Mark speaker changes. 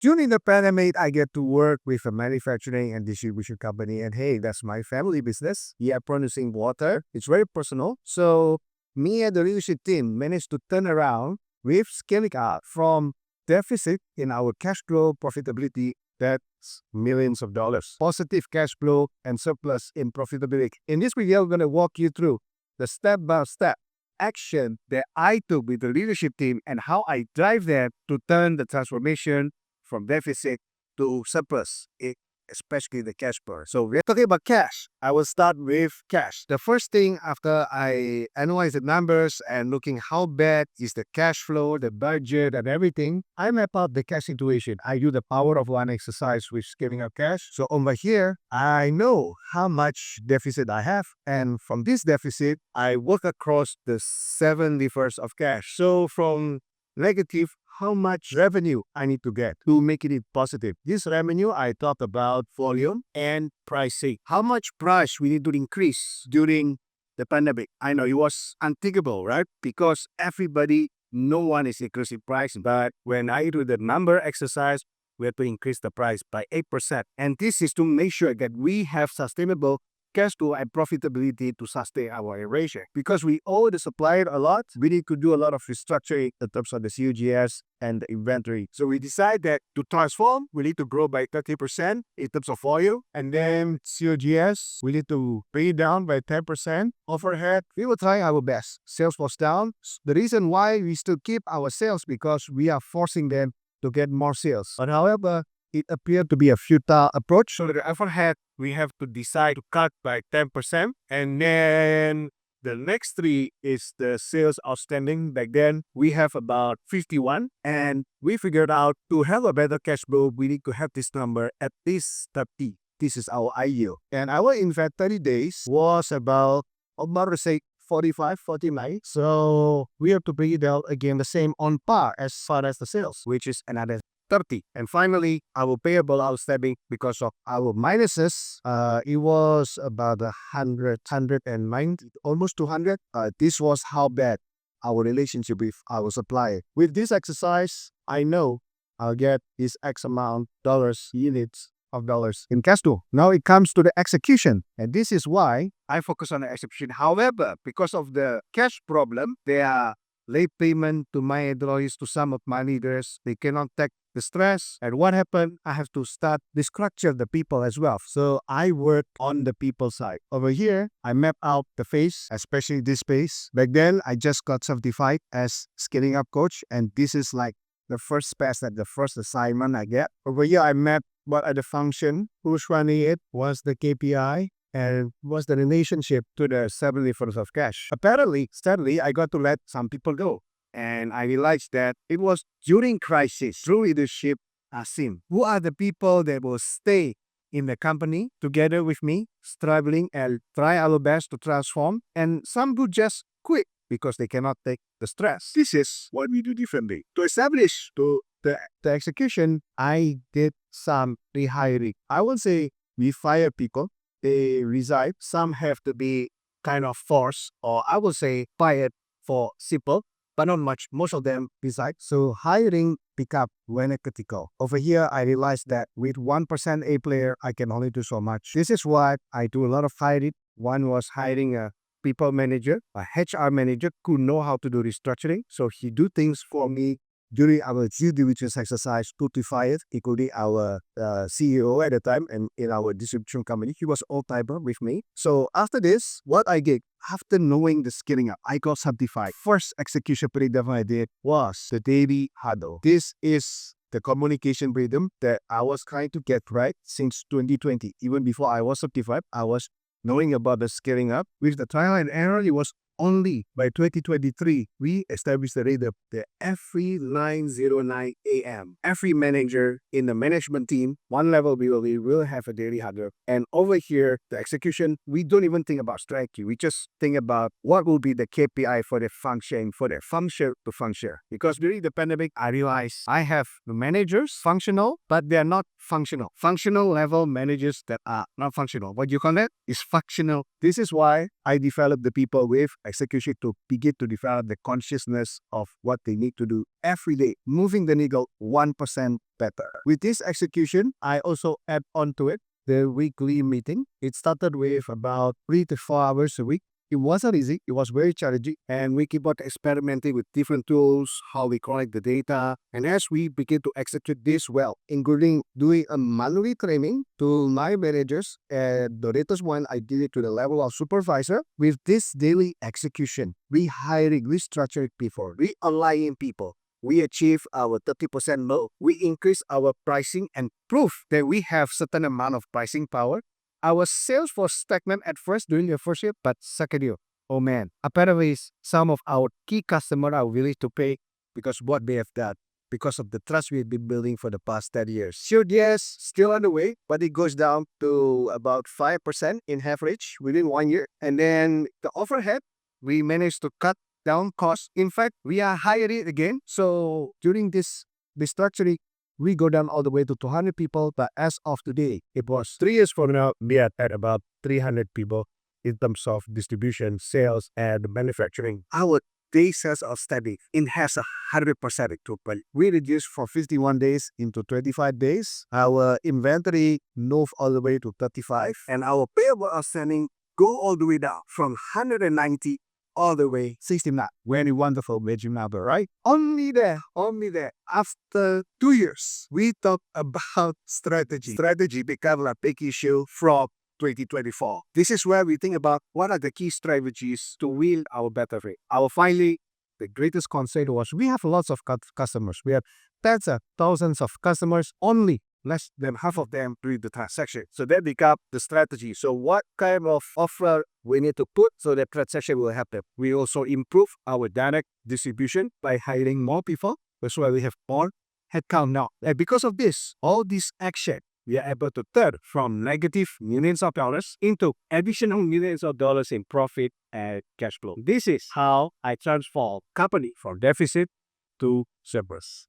Speaker 1: During the pandemic, I get to work with a manufacturing and distribution company. And hey, that's my family business. We are producing water. It's very personal. So me and the leadership team managed to turn around with scaling up from deficit in our cash flow profitability. That's millions of dollars. Positive cash flow and surplus in profitability. In this video, I'm going to walk you through the step-by-step action that I took with the leadership team and how I drive them to turn the transformation from deficit to surplus, especially the cash burn. So we're talking about cash. I will start with cash. The first thing after I analyze the numbers and looking how bad is the cash flow, the budget and everything, I map out the cash situation. I do the power of one exercise with scaling up cash. So over here, I know how much deficit I have. And from this deficit, I work across the 7 levers of cash. So from negative, how much revenue I need to get to make it positive. This revenue, I talked about volume and pricing. How much price we need to increase during the pandemic. I know it was unthinkable, right? Because no one is increasing price. But when I do the number exercise, we have to increase the price by 8%. And this is to make sure that we have sustainable cash flow and profitability to sustain our operation. Because we owe the supplier a lot, we need to do a lot of restructuring in terms of the COGS and the inventory. So we decide that to transform, we need to grow by 30% in terms of volume. And then COGS, we need to bring it down by 10%. Overhead, we will try our best. Sales was down. The reason why we still keep our sales because we are forcing them to get more sales. But however, it appeared to be a futile approach. So the overhead, we have to decide to cut by 10%. And then the next three is the sales outstanding. Back then, we have about 51. And we figured out to have a better cash flow, we need to have this number at least 30. This is our ideal. And our inventory days was about to say 45, 49. So we have to bring it down again the same on par as far as the sales, which is another 30. And finally, our payable outstanding because of our minuses, it was about 190, almost 200. This was how bad our relationship with our supplier. With this exercise, I know I'll get this X amount units of dollars in cash flow. Now it comes to the execution. And this is why I focus on the execution. However, because of the cash problem, there are late payment to my employees, to some of my leaders. They cannot take the stress. And what happened? I have to start restructure the people as well. So I work on the people side. Over here, I map out the phase, especially this phase. Back then, I just got certified as scaling up coach. And this is like the first pass, that the first assignment I get. Over here, I map what are the function, who's running it, what's the KPI, and what's the relationship to the 7 levers of cash. Apparently, suddenly, I got to let some people go. And I realized that it was during crisis, through leadership, Asim. Who are the people that will stay in the company together with me, struggling and try our best to transform, and some who just quit because they cannot take the stress. This is what we do differently. To establish the execution, I did some rehiring. I will say we fire people. They resign. Some have to be kind of forced, or I will say fired for simple, but not much. Most of them resign. So hiring pick up when critical. Over here, I realized that with 1% A player, I can only do so much. This is why I do a lot of hiring. One was hiring a people manager, a HR manager who know how to do restructuring. So he do things for me during our due diligence exercise, 2 to 5, including our CEO at the time and in our distribution company. He was all-timer with me. So after this, what I did, after knowing the scaling up, I got certified. First execution breakdown I did was the daily huddle. This is the communication rhythm that I was trying to get right since 2020. Even before I was certified, I was knowing about the scaling up. With the trial and error, it was only by 2023, we established the rhythm that every 9:09 a.m., every manager in the management team, one level below, we will have a daily huddle. And over here, the execution, we don't even think about strategy. We just think about what will be the KPI for the function to function. Because during the pandemic, I realized I have the managers functional, but they are not functional. Functional level managers that are not functional. What you call that is functional. This is why I developed the people with execution to begin to develop the consciousness of what they need to do every day, moving the needle 1% better. With this execution, I also add on to it the weekly meeting. It started with about 3 to 4 hours a week. It wasn't easy. It was very challenging. And we keep on experimenting with different tools, how we collect the data. And as we begin to execute this well, including doing a manually training to my managers, and the latest one, I did it to the level of supervisor. With this daily execution, rehiring, restructuring people, realigning people, we achieve our 30% low. We increase our pricing and prove that we have certain amount of pricing power. Our sales was stagnant at first during the first year, but second year, oh man, apparently some of our key customers are willing to pay because what they have done, because of the trust we've been building for the past 10 years. Sure, yes, still on the way, but it goes down to about 5% in average within 1 year. And then the overhead, we managed to cut down costs. In fact, we are hiring again. So during this restructuring, we go down all the way to 200 people. But as of today, it was 3 years from now, we are at about 300 people in terms of distribution, sales, and manufacturing. Our day sales outstanding, it has 100% improvement. We reduced from 51 days into 25 days. Our inventory moved all the way to 35. And our payable outstanding go all the way down from 190 all the way 69. Very wonderful magic number, right? Only there. After 2 years, we talk about strategy. Strategy became a big issue from 2024. This is where we think about what are the key strategies to win our battle rate. Finally, the greatest concept was we have lots of customers. We have tens of thousands of customers, only less than half of them doing the transaction. So that became the strategy. So what kind of offer we need to put so that transaction will happen? We also improve our direct distribution by hiring more people. That's why we have more headcount now. And because of this, all this action, we are able to turn from negative millions of dollars into additional millions of dollars in profit and cash flow. This is how I transform company from deficit to surplus.